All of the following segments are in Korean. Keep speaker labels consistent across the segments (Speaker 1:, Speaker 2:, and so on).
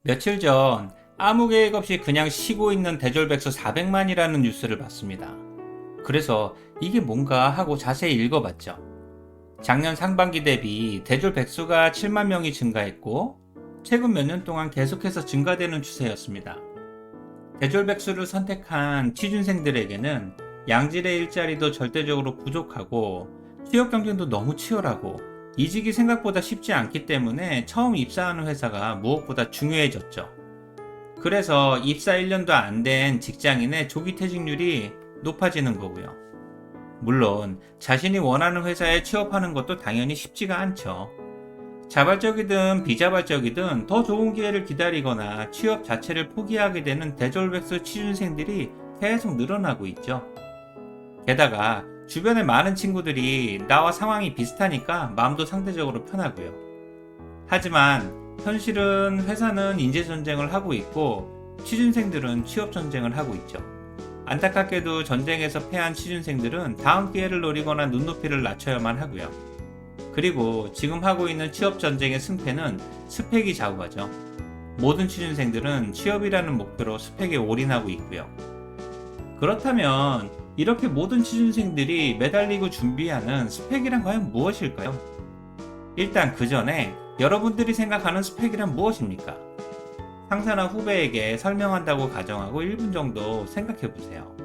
Speaker 1: 며칠 전 아무 계획 없이 그냥 쉬고 있는 대졸백수 400만이라는 뉴스를 봤습니다. 그래서 이게 뭔가 하고 자세히 읽어봤죠. 작년 상반기 대비 대졸백수가 7만 명이 증가했고 최근 몇 년 동안 계속해서 증가되는 추세였습니다. 대졸백수를 선택한 취준생들에게는 양질의 일자리도 절대적으로 부족하고 취업 경쟁도 너무 치열하고 이직이 생각보다 쉽지 않기 때문에 처음 입사하는 회사가 무엇보다 중요해졌죠. 그래서 입사 1년도 안 된 직장인의 조기 퇴직률이 높아지는 거고요. 물론 자신이 원하는 회사에 취업하는 것도 당연히 쉽지가 않죠. 자발적이든 비자발적이든 더 좋은 기회를 기다리거나 취업 자체를 포기하게 되는 대졸백수 취준생들이 계속 늘어나고 있죠. 게다가 주변에 많은 친구들이 나와 상황이 비슷하니까 마음도 상대적으로 편하고요. 하지만 현실은 회사는 인재 전쟁을 하고 있고 취준생들은 취업 전쟁을 하고 있죠. 안타깝게도 전쟁에서 패한 취준생들은 다음 기회를 노리거나 눈높이를 낮춰야만 하고요. 그리고 지금 하고 있는 취업 전쟁의 승패는 스펙이 좌우하죠. 모든 취준생들은 취업이라는 목표로 스펙에 올인하고 있고요. 그렇다면 이렇게 모든 취준생들이 매달리고 준비하는 스펙이란 과연 무엇일까요? 일단 그 전에 여러분들이 생각하는 스펙이란 무엇입니까? 상사나 후배에게 설명한다고 가정하고 1분 정도 생각해 보세요.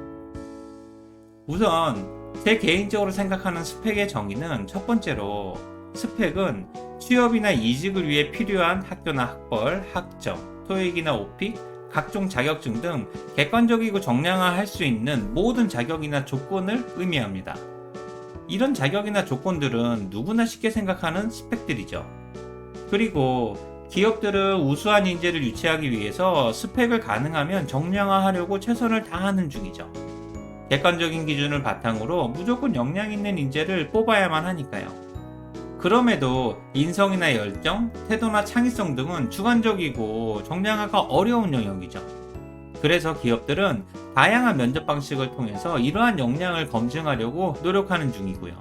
Speaker 1: 우선 제 개인적으로 생각하는 스펙의 정의는 첫 번째로 스펙은 취업이나 이직을 위해 필요한 학교나 학벌, 학점, 토익이나 오픽, 각종 자격증 등 객관적이고 정량화할 수 있는 모든 자격이나 조건을 의미합니다. 이런 자격이나 조건들은 누구나 쉽게 생각하는 스펙들이죠. 그리고 기업들은 우수한 인재를 유치하기 위해서 스펙을 가능하면 정량화하려고 최선을 다하는 중이죠. 객관적인 기준을 바탕으로 무조건 역량 있는 인재를 뽑아야만 하니까요. 그럼에도 인성이나 열정, 태도나 창의성 등은 주관적이고 정량화가 어려운 영역이죠. 그래서 기업들은 다양한 면접 방식을 통해서 이러한 역량을 검증하려고 노력하는 중이고요.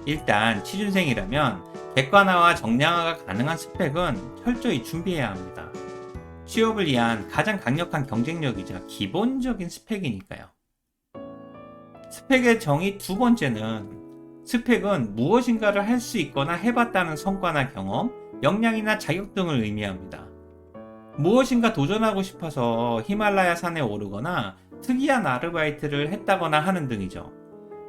Speaker 1: 일단 취준생이라면 객관화와 정량화가 가능한 스펙은 철저히 준비해야 합니다. 취업을 위한 가장 강력한 경쟁력이자 기본적인 스펙이니까요. 스펙의 정의 두 번째는 스펙은 무엇인가를 할 수 있거나 해봤다는 성과나 경험, 역량이나 자격 등을 의미합니다. 무엇인가 도전하고 싶어서 히말라야 산에 오르거나 특이한 아르바이트를 했다거나 하는 등이죠.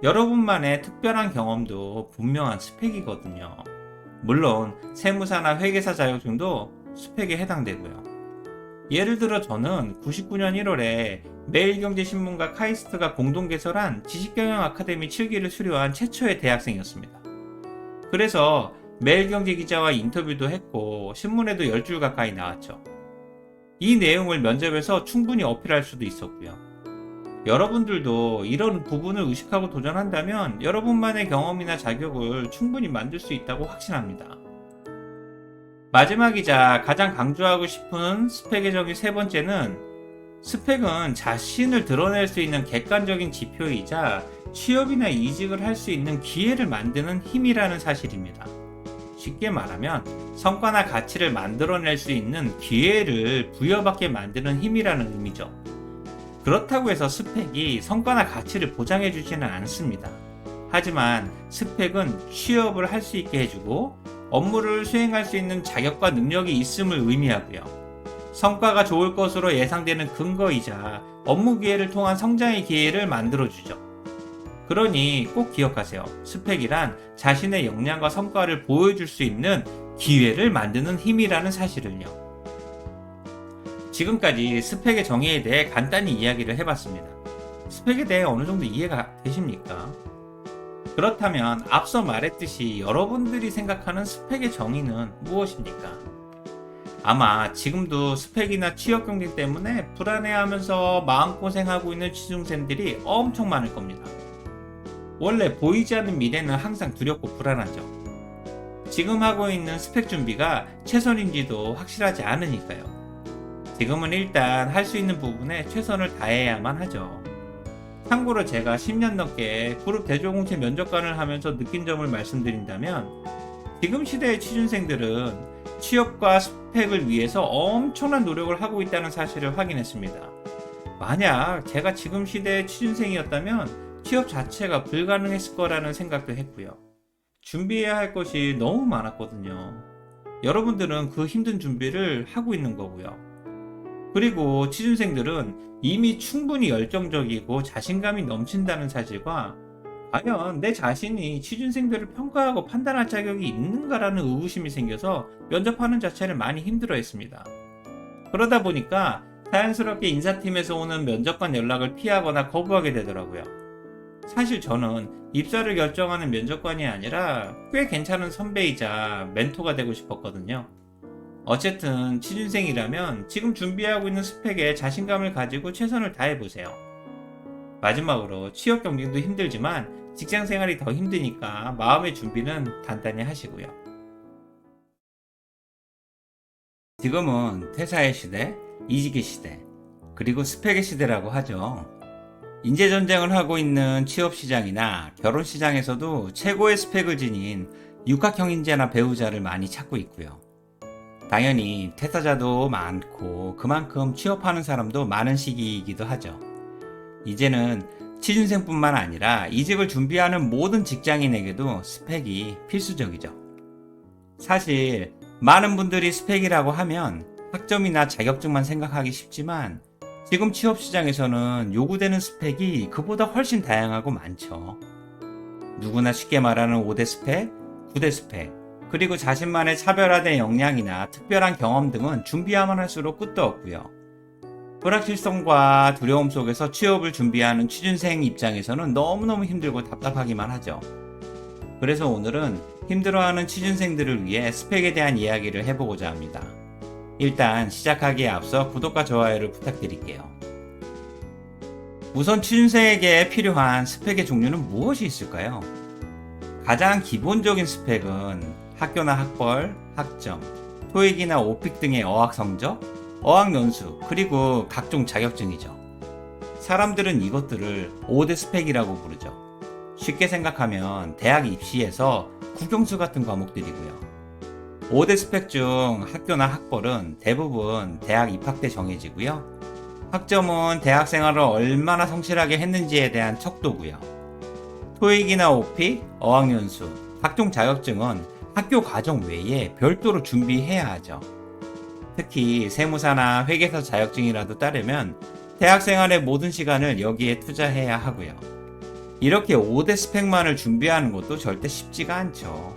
Speaker 1: 여러분만의 특별한 경험도 분명한 스펙이거든요. 물론 세무사나 회계사 자격증도 스펙에 해당되고요. 예를 들어 저는 99년 1월에 매일경제신문과 카이스트가 공동 개설한 지식경영 아카데미 7기를 수료한 최초의 대학생이었습니다. 그래서 매일경제 기자와 인터뷰도 했고 신문에도 10줄 가까이 나왔죠. 이 내용을 면접에서 충분히 어필할 수도 있었고요. 여러분들도 이런 부분을 의식하고 도전한다면 여러분만의 경험이나 자격을 충분히 만들 수 있다고 확신합니다. 마지막이자 가장 강조하고 싶은 스펙의 정의 세 번째는 스펙은 자신을 드러낼 수 있는 객관적인 지표이자 취업이나 이직을 할 수 있는 기회를 만드는 힘이라는 사실입니다. 쉽게 말하면 성과나 가치를 만들어낼 수 있는 기회를 부여받게 만드는 힘이라는 의미죠. 그렇다고 해서 스펙이 성과나 가치를 보장해 주지는 않습니다. 하지만 스펙은 취업을 할 수 있게 해주고 업무를 수행할 수 있는 자격과 능력이 있음을 의미하고요. 성과가 좋을 것으로 예상되는 근거이자 업무 기회를 통한 성장의 기회를 만들어주죠. 그러니 꼭 기억하세요. 스펙이란 자신의 역량과 성과를 보여줄 수 있는 기회를 만드는 힘이라는 사실을요. 지금까지 스펙의 정의에 대해 간단히 이야기를 해봤습니다. 스펙에 대해 어느 정도 이해가 되십니까? 그렇다면 앞서 말했듯이 여러분들이 생각하는 스펙의 정의는 무엇입니까? 아마 지금도 스펙이나 취업 경쟁 때문에 불안해하면서 마음고생하고 있는 취준생들이 엄청 많을 겁니다. 원래 보이지 않는 미래는 항상 두렵고 불안하죠. 지금 하고 있는 스펙 준비가 최선인지도 확실하지 않으니까요. 지금은 일단 할 수 있는 부분에 최선을 다해야만 하죠. 참고로 제가 10년 넘게 그룹 대조공채 면접관을 하면서 느낀 점을 말씀드린다면 지금 시대의 취준생들은 취업과 스펙을 위해서 엄청난 노력을 하고 있다는 사실을 확인했습니다. 만약 제가 지금 시대의 취준생이었다면 취업 자체가 불가능했을 거라는 생각도 했고요. 준비해야 할 것이 너무 많았거든요. 여러분들은 그 힘든 준비를 하고 있는 거고요. 그리고 취준생들은 이미 충분히 열정적이고 자신감이 넘친다는 사실과 과연 내 자신이 취준생들을 평가하고 판단할 자격이 있는가라는 의구심이 생겨서 면접하는 자체를 많이 힘들어 했습니다. 그러다 보니까 자연스럽게 인사팀에서 오는 면접관 연락을 피하거나 거부하게 되더라고요. 사실 저는 입사를 결정하는 면접관이 아니라 꽤 괜찮은 선배이자 멘토가 되고 싶었거든요. 어쨌든 취준생이라면 지금 준비하고 있는 스펙에 자신감을 가지고 최선을 다해보세요. 마지막으로 취업 경쟁도 힘들지만 직장 생활이 더 힘드니까 마음의 준비는 단단히 하시고요. 지금은 퇴사의 시대, 이직의 시대, 그리고 스펙의 시대라고 하죠. 인재전쟁을 하고 있는 취업시장이나 결혼시장에서도 최고의 스펙을 지닌 육각형 인재나 배우자를 많이 찾고 있고요. 당연히 퇴사자도 많고 그만큼 취업하는 사람도 많은 시기이기도 하죠. 이제는 취준생뿐만 아니라 이직을 준비하는 모든 직장인에게도 스펙이 필수적이죠. 사실 많은 분들이 스펙이라고 하면 학점이나 자격증만 생각하기 쉽지만 지금 취업시장에서는 요구되는 스펙이 그보다 훨씬 다양하고 많죠. 누구나 쉽게 말하는 5대 스펙, 9대 스펙, 그리고 자신만의 차별화된 역량이나 특별한 경험 등은 준비하면 할수록 끝도 없고요. 불확실성과 두려움 속에서 취업을 준비하는 취준생 입장에서는 너무너무 힘들고 답답하기만 하죠. 그래서 오늘은 힘들어하는 취준생들을 위해 스펙에 대한 이야기를 해보고자 합니다. 일단 시작하기에 앞서 구독과 좋아요를 부탁드릴게요. 우선 취준생에게 필요한 스펙의 종류는 무엇이 있을까요? 가장 기본적인 스펙은 학교나 학벌, 학점, 토익이나 오픽 등의 어학 성적, 어학 연수, 그리고 각종 자격증이죠. 사람들은 이것들을 5대 스펙이라고 부르죠. 쉽게 생각하면 대학 입시에서 국영수 같은 과목들이고요. 5대 스펙 중 학교나 학벌은 대부분 대학 입학 때 정해지고요. 학점은 대학 생활을 얼마나 성실하게 했는지에 대한 척도고요. 토익이나 오픽, 어학연수, 각종 자격증은 학교 과정 외에 별도로 준비해야 하죠. 특히 세무사나 회계사 자격증이라도 따려면 대학 생활의 모든 시간을 여기에 투자해야 하고요. 이렇게 5대 스펙만을 준비하는 것도 절대 쉽지가 않죠.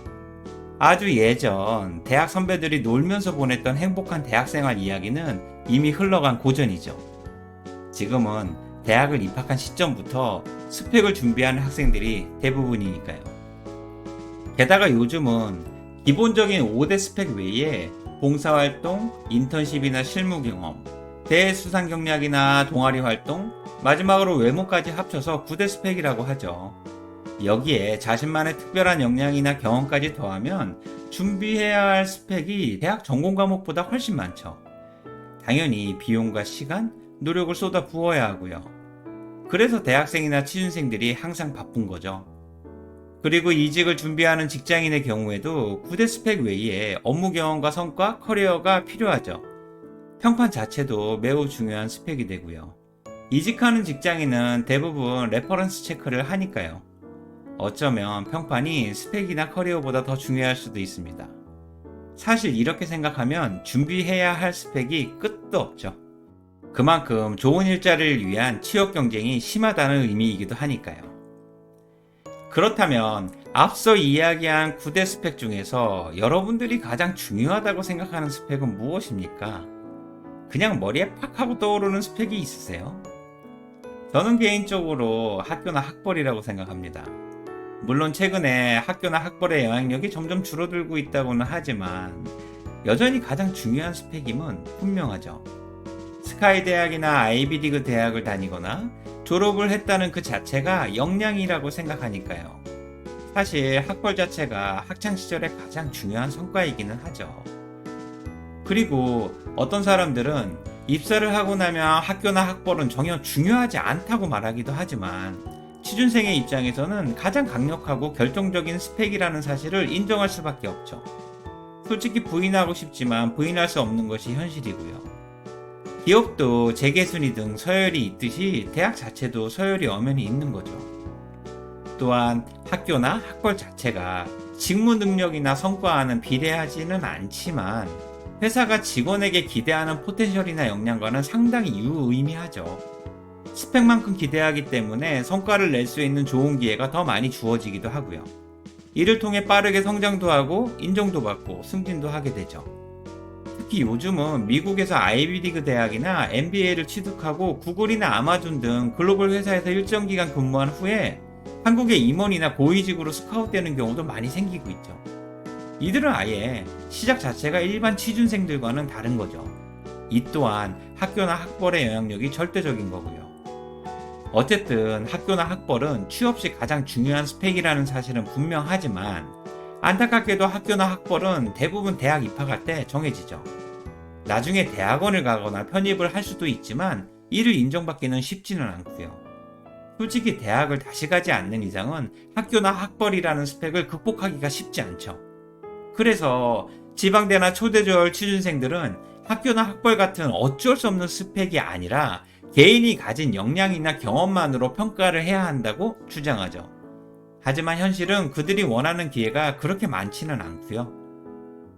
Speaker 1: 아주 예전 대학 선배들이 놀면서 보냈던 행복한 대학생활 이야기는 이미 흘러간 고전이죠. 지금은 대학을 입학한 시점부터 스펙을 준비하는 학생들이 대부분이니까요. 게다가 요즘은 기본적인 5대 스펙 외에 봉사활동, 인턴십이나 실무 경험, 대회 수상 경력이나 동아리 활동, 마지막으로 외모까지 합쳐서 9대 스펙이라고 하죠. 여기에 자신만의 특별한 역량이나 경험까지 더하면 준비해야 할 스펙이 대학 전공 과목보다 훨씬 많죠. 당연히 비용과 시간, 노력을 쏟아 부어야 하고요. 그래서 대학생이나 취준생들이 항상 바쁜 거죠. 그리고 이직을 준비하는 직장인의 경우에도 9대 스펙 외에 업무 경험과 성과, 커리어가 필요하죠. 평판 자체도 매우 중요한 스펙이 되고요. 이직하는 직장인은 대부분 레퍼런스 체크를 하니까요. 어쩌면 평판이 스펙이나 커리어보다 더 중요할 수도 있습니다. 사실 이렇게 생각하면 준비해야 할 스펙이 끝도 없죠. 그만큼 좋은 일자리를 위한 취업 경쟁이 심하다는 의미이기도 하니까요. 그렇다면 앞서 이야기한 9대 스펙 중에서 여러분들이 가장 중요하다고 생각하는 스펙은 무엇입니까? 그냥 머리에 팍 하고 떠오르는 스펙이 있으세요? 저는 개인적으로 학교나 학벌이라고 생각합니다. 물론 최근에 학교나 학벌의 영향력이 점점 줄어들고 있다고는 하지만 여전히 가장 중요한 스펙임은 분명하죠. 스카이 대학이나 아이비리그 대학을 다니거나 졸업을 했다는 그 자체가 역량이라고 생각하니까요. 사실 학벌 자체가 학창시절에 가장 중요한 성과이기는 하죠. 그리고 어떤 사람들은 입사를 하고 나면 학교나 학벌은 전혀 중요하지 않다고 말하기도 하지만 취준생의 입장에서는 가장 강력하고 결정적인 스펙이라는 사실을 인정할 수밖에 없죠. 솔직히 부인하고 싶지만 부인할 수 없는 것이 현실이고요. 기업도 재계순위 등 서열이 있듯이 대학 자체도 서열이 엄연히 있는 거죠. 또한 학교나 학벌 자체가 직무 능력이나 성과와는 비례하지는 않지만 회사가 직원에게 기대하는 포텐셜이나 역량과는 상당히 유의미하죠. 스펙만큼 기대하기 때문에 성과를 낼 수 있는 좋은 기회가 더 많이 주어지기도 하고요. 이를 통해 빠르게 성장도 하고 인정도 받고 승진도 하게 되죠. 특히 요즘은 미국에서 아이비리그 대학이나 MBA를 취득하고 구글이나 아마존 등 글로벌 회사에서 일정 기간 근무한 후에 한국의 임원이나 고위직으로 스카웃되는 경우도 많이 생기고 있죠. 이들은 아예 시작 자체가 일반 취준생들과는 다른 거죠. 이 또한 학교나 학벌의 영향력이 절대적인 거고요. 어쨌든 학교나 학벌은 취업 시 가장 중요한 스펙이라는 사실은 분명하지만 안타깝게도 학교나 학벌은 대부분 대학 입학할 때 정해지죠. 나중에 대학원을 가거나 편입을 할 수도 있지만 이를 인정받기는 쉽지는 않고요. 솔직히 대학을 다시 가지 않는 이상은 학교나 학벌이라는 스펙을 극복하기가 쉽지 않죠. 그래서 지방대나 초대졸 취준생들은 학교나 학벌 같은 어쩔 수 없는 스펙이 아니라 개인이 가진 역량이나 경험만으로 평가를 해야 한다고 주장하죠. 하지만 현실은 그들이 원하는 기회가 그렇게 많지는 않고요.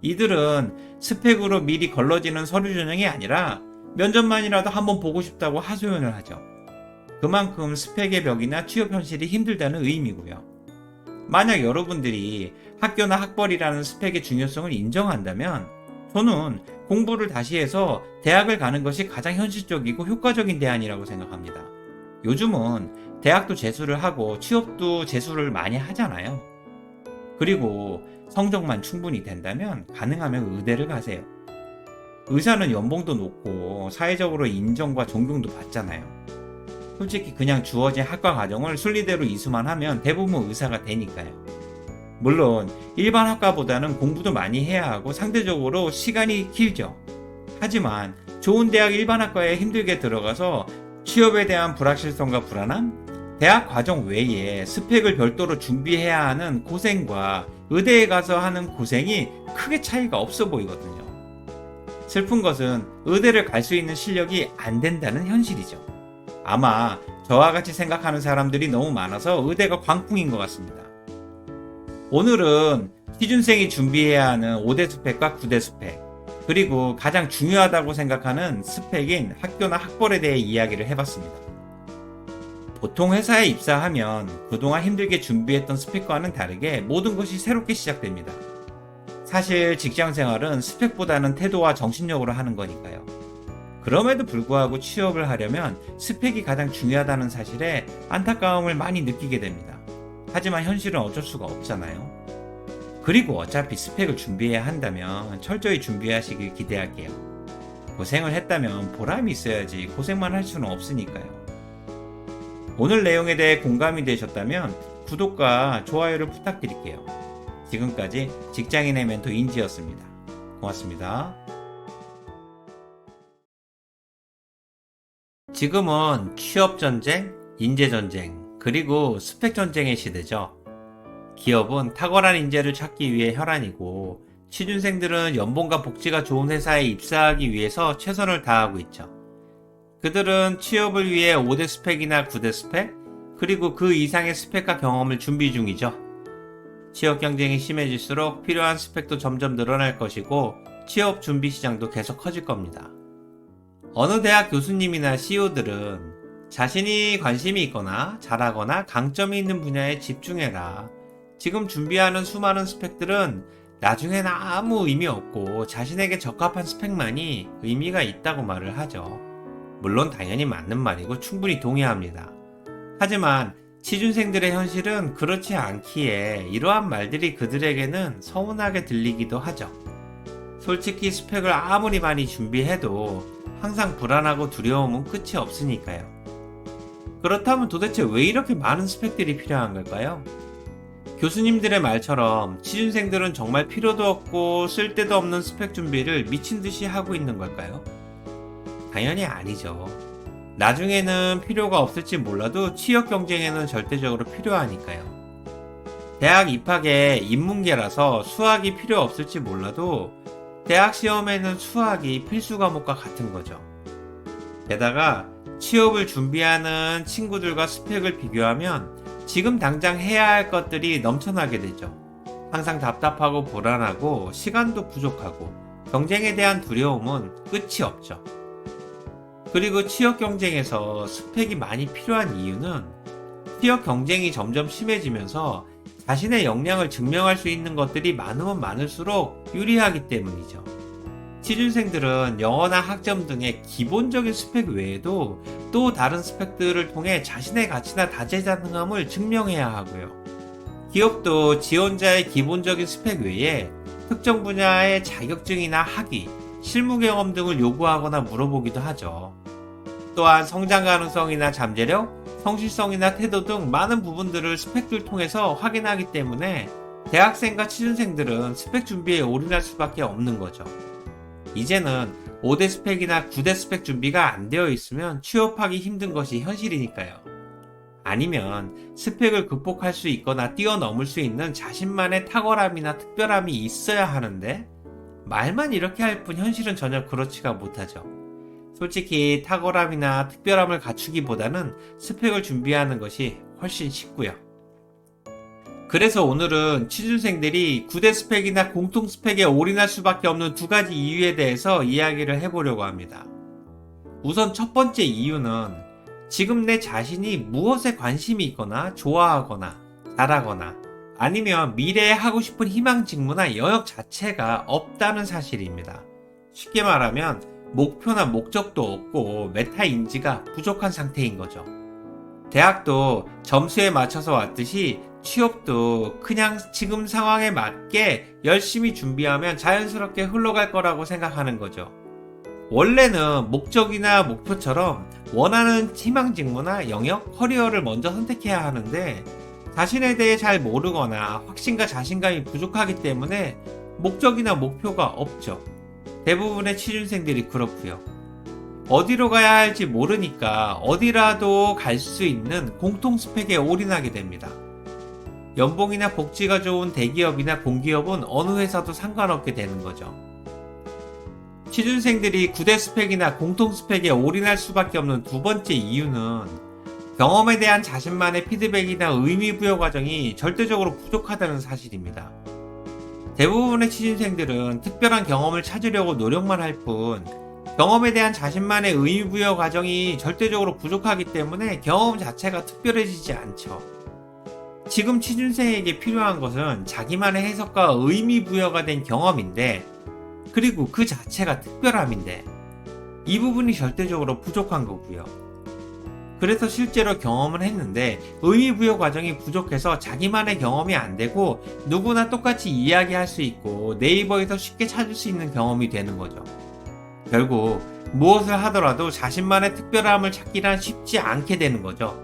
Speaker 1: 이들은 스펙으로 미리 걸러지는 서류 전형이 아니라 면접만이라도 한번 보고 싶다고 하소연을 하죠. 그만큼 스펙의 벽이나 취업 현실이 힘들다는 의미고요. 만약 여러분들이 학교나 학벌이라는 스펙의 중요성을 인정한다면 저는 공부를 다시 해서 대학을 가는 것이 가장 현실적이고 효과적인 대안이라고 생각합니다. 요즘은 대학도 재수를 하고 취업도 재수를 많이 하잖아요. 그리고 성적만 충분히 된다면 가능하면 의대를 가세요. 의사는 연봉도 높고 사회적으로 인정과 존경도 받잖아요. 솔직히 그냥 주어진 학과 과정을 순리대로 이수만 하면 대부분 의사가 되니까요. 물론 일반 학과보다는 공부도 많이 해야 하고 상대적으로 시간이 길죠. 하지만 좋은 대학 일반 학과에 힘들게 들어가서 취업에 대한 불확실성과 불안함, 대학 과정 외에 스펙을 별도로 준비해야 하는 고생과 의대에 가서 하는 고생이 크게 차이가 없어 보이거든요. 슬픈 것은 의대를 갈 수 있는 실력이 안 된다는 현실이죠. 아마 저와 같이 생각하는 사람들이 너무 많아서 의대가 광풍인 것 같습니다. 오늘은 취준생이 준비해야 하는 5대 스펙과 9대 스펙, 그리고 가장 중요하다고 생각하는 스펙인 학교나 학벌에 대해 이야기를 해봤습니다. 보통 회사에 입사하면 그동안 힘들게 준비했던 스펙과는 다르게 모든 것이 새롭게 시작됩니다. 사실 직장 생활은 스펙보다는 태도와 정신력으로 하는 거니까요. 그럼에도 불구하고 취업을 하려면 스펙이 가장 중요하다는 사실에 안타까움을 많이 느끼게 됩니다. 하지만 현실은 어쩔 수가 없잖아요. 그리고 어차피 스펙을 준비해야 한다면 철저히 준비하시길 기대할게요. 고생을 했다면 보람이 있어야지 고생만 할 수는 없으니까요. 오늘 내용에 대해 공감이 되셨다면 구독과 좋아요를 부탁드릴게요. 지금까지 직장인의 멘토 인지였습니다. 고맙습니다. 지금은 취업전쟁, 인재전쟁, 그리고 스펙전쟁의 시대죠. 기업은 탁월한 인재를 찾기 위해 혈안이고 취준생들은 연봉과 복지가 좋은 회사에 입사하기 위해서 최선을 다하고 있죠. 그들은 취업을 위해 5대 스펙이나 9대 스펙, 그리고 그 이상의 스펙과 경험을 준비 중이죠. 취업 경쟁이 심해질수록 필요한 스펙도 점점 늘어날 것이고 취업 준비 시장도 계속 커질 겁니다. 어느 대학 교수님이나 CEO들은 자신이 관심이 있거나 잘하거나 강점이 있는 분야에 집중해라. 지금 준비하는 수많은 스펙들은 나중엔 아무 의미 없고 자신에게 적합한 스펙만이 의미가 있다고 말을 하죠. 물론 당연히 맞는 말이고 충분히 동의합니다. 하지만 취준생들의 현실은 그렇지 않기에 이러한 말들이 그들에게는 서운하게 들리기도 하죠. 솔직히 스펙을 아무리 많이 준비해도 항상 불안하고 두려움은 끝이 없으니까요. 그렇다면 도대체 왜 이렇게 많은 스펙들이 필요한 걸까요? 교수님들의 말처럼 취준생들은 정말 필요도 없고 쓸데도 없는 스펙 준비를 미친 듯이 하고 있는 걸까요? 당연히 아니죠. 나중에는 필요가 없을지 몰라도 취업 경쟁에는 절대적으로 필요하니까요. 대학 입학에 인문계라서 수학이 필요 없을지 몰라도 대학 시험에는 수학이 필수 과목과 같은 거죠. 게다가 취업을 준비하는 친구들과 스펙을 비교하면 지금 당장 해야 할 것들이 넘쳐나게 되죠. 항상 답답하고 불안하고 시간도 부족하고 경쟁에 대한 두려움은 끝이 없죠. 그리고 취업 경쟁에서 스펙이 많이 필요한 이유는 취업 경쟁이 점점 심해지면서 자신의 역량을 증명할 수 있는 것들이 많으면 많을수록 유리하기 때문이죠. 취준생들은 영어나 학점 등의 기본적인 스펙 외에도 또 다른 스펙들을 통해 자신의 가치나 다재다능함을 증명해야 하고요. 기업도 지원자의 기본적인 스펙 외에 특정 분야의 자격증이나 학위, 실무 경험 등을 요구하거나 물어보기도 하죠. 또한 성장 가능성이나 잠재력, 성실성이나 태도 등 많은 부분들을 스펙들 통해서 확인하기 때문에 대학생과 취준생들은 스펙 준비에 올인할 수밖에 없는 거죠. 이제는 5대 스펙이나 9대 스펙 준비가 안 되어 있으면 취업하기 힘든 것이 현실이니까요. 아니면 스펙을 극복할 수 있거나 뛰어넘을 수 있는 자신만의 탁월함이나 특별함이 있어야 하는데 말만 이렇게 할 뿐 현실은 전혀 그렇지가 못하죠. 솔직히 탁월함이나 특별함을 갖추기보다는 스펙을 준비하는 것이 훨씬 쉽고요. 그래서 오늘은 취준생들이 9대 스펙이나 공통 스펙에 올인할 수밖에 없는 두 가지 이유에 대해서 이야기를 해보려고 합니다. 우선 첫 번째 이유는 지금 내 자신이 무엇에 관심이 있거나 좋아하거나 잘하거나 아니면 미래에 하고 싶은 희망 직무나 영역 자체가 없다는 사실입니다. 쉽게 말하면 목표나 목적도 없고 메타 인지가 부족한 상태인 거죠. 대학도 점수에 맞춰서 왔듯이 취업도 그냥 지금 상황에 맞게 열심히 준비하면 자연스럽게 흘러갈 거라고 생각하는 거죠. 원래는 목적이나 목표처럼 원하는 희망 직무나 영역, 커리어를 먼저 선택해야 하는데 자신에 대해 잘 모르거나 확신과 자신감이 부족하기 때문에 목적이나 목표가 없죠. 대부분의 취준생들이 그렇고요. 어디로 가야 할지 모르니까 어디라도 갈 수 있는 공통 스펙에 올인하게 됩니다. 연봉이나 복지가 좋은 대기업이나 공기업은 어느 회사도 상관없게 되는 거죠. 취준생들이 9대 스펙이나 공통 스펙에 올인할 수밖에 없는 두 번째 이유는 경험에 대한 자신만의 피드백이나 의미 부여 과정이 절대적으로 부족하다는 사실입니다. 대부분의 취준생들은 특별한 경험을 찾으려고 노력만 할 뿐 경험에 대한 자신만의 의미 부여 과정이 절대적으로 부족하기 때문에 경험 자체가 특별해지지 않죠. 지금 취준생에게 필요한 것은 자기만의 해석과 의미 부여가 된 경험인데 그리고 그 자체가 특별함인데 이 부분이 절대적으로 부족한 거고요. 그래서 실제로 경험을 했는데 의미 부여 과정이 부족해서 자기만의 경험이 안 되고 누구나 똑같이 이야기할 수 있고 네이버에서 쉽게 찾을 수 있는 경험이 되는 거죠. 결국 무엇을 하더라도 자신만의 특별함을 찾기란 쉽지 않게 되는 거죠.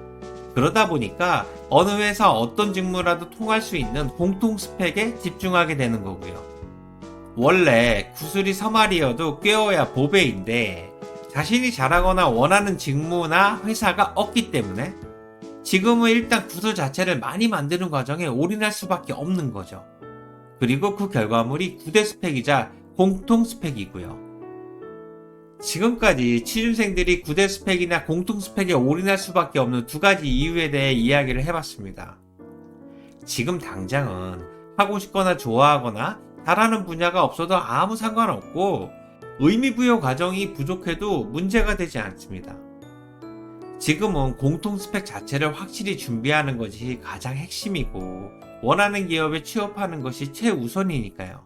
Speaker 1: 그러다 보니까 어느 회사 어떤 직무라도 통할 수 있는 공통 스펙에 집중하게 되는 거고요. 원래 구슬이 서말이어도 꿰어야 보배인데 자신이 잘하거나 원하는 직무나 회사가 없기 때문에 지금은 일단 구슬 자체를 많이 만드는 과정에 올인할 수밖에 없는 거죠. 그리고 그 결과물이 9대 스펙이자 공통 스펙이고요. 지금까지 취준생들이 9대 스펙이나 공통 스펙에 올인할 수밖에 없는 두 가지 이유에 대해 이야기를 해봤습니다. 지금 당장은 하고 싶거나 좋아하거나 잘하는 분야가 없어도 아무 상관없고 의미 부여 과정이 부족해도 문제가 되지 않습니다. 지금은 공통 스펙 자체를 확실히 준비하는 것이 가장 핵심이고 원하는 기업에 취업하는 것이 최우선이니까요.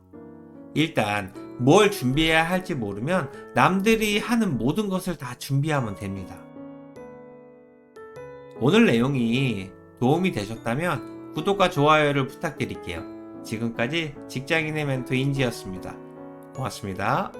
Speaker 1: 일단 뭘 준비해야 할지 모르면 남들이 하는 모든 것을 다 준비하면 됩니다. 오늘 내용이 도움이 되셨다면 구독과 좋아요를 부탁드릴게요. 지금까지 직장인의 멘토 인지였습니다. 고맙습니다.